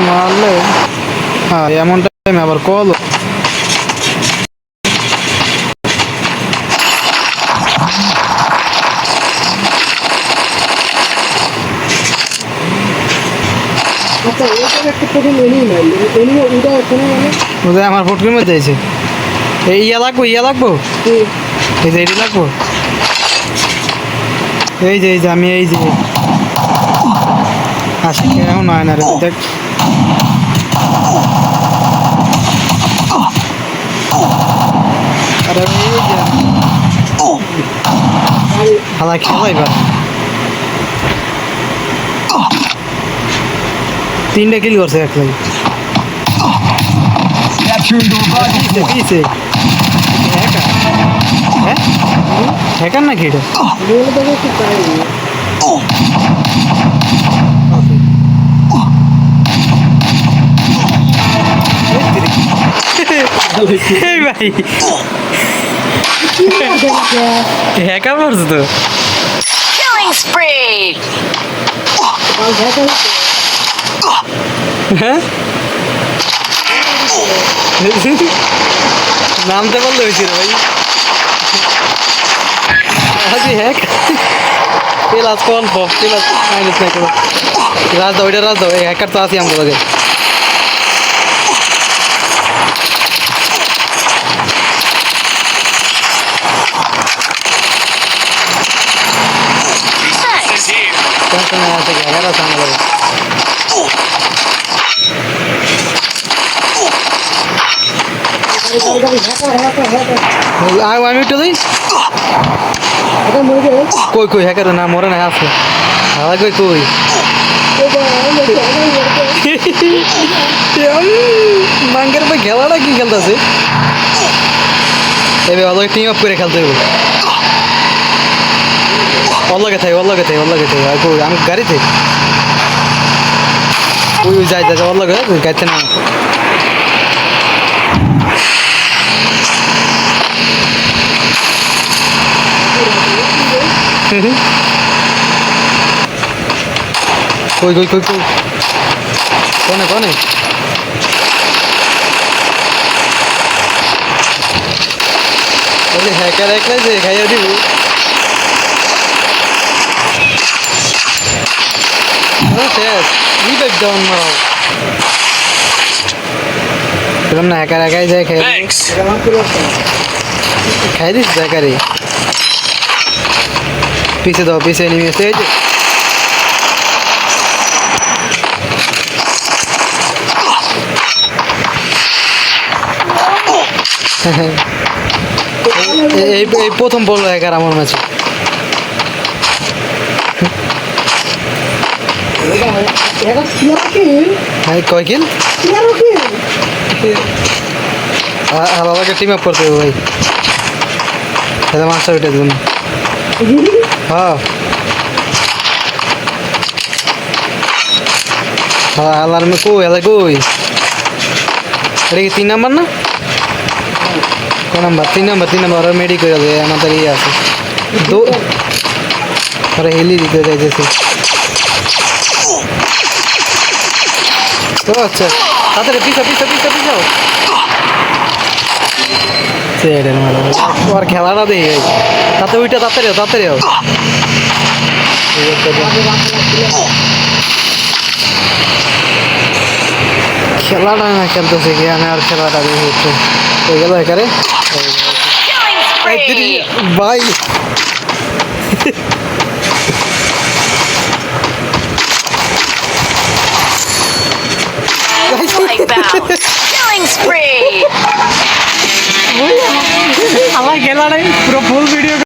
মারলে হ্যাঁ এমন টাইমে আবার কল আমার ফুটকির মধ্যে আছে এই ইয়া লাগবো এই যে এটি লাগবো এই যে আমি এই যে আসি এখন নয় না রে দেখ আরে হালা খেলাই পারে তিনটা কিল করছে এক লাগে হ্যাকার নাকি এটা ভাই হ্যাকার মারছে তো হ্যাঁ নামতে বললে হয়েছিল ভাই হ্যাঁ তেলাস অল্প তেলাস মাইনাস নাই কোনো রাজ দাও ওইটা রাজ দাও এই হ্যাকার তো আছি আমাদের লগে আছে হ্যাকার আছে আমাদের আমি একটু দিই কই কই হ্যাকার না মরে না আছে হালা কই কই মাঙ্গের ভাই খেলাটা কি খেলতেছে এবার ভালো টিম আপ করে খেলতে হবে অল্লাগে থাই কই আমি গাড়িতে ওই যাই অল্লাগে গাড়িতে না কই কোনে হ্যাকার একলাই যে খাইয়া দিব শেষ রিভাইভ ডাউন মারাও এরকম না হ্যাকার একাই যায় খাই দিস হ্যাকারে পিছে দাও পিছে নিয়ে এসে এই প্রথম বললো হ্যাকার আমার মাঝে কয় কিল বাবাকে টিম আপ করতে হবে ভাই দাদা মাস্টার ওইটার জন্য হ্যাঁ আলার্মে কই এলা কই এটা কি 3 নাম্বার না কয় নাম্বার 3 নাম্বার আর মেডি করে দেবে আমাদের ইয়ে আছে আরে হেলি দিতে যাইতেছে ও আচ্ছা তাড়াতাড়ি পিছাও সেটার মারা আর খেলাটা দেই তাতে ওইটা তাড়াতাড়ি খেলাটা না খেলতেছে কি আমি আর খেলাটা দেখি হচ্ছে হয়ে গেল একারে ভাই আমার খেলাটাই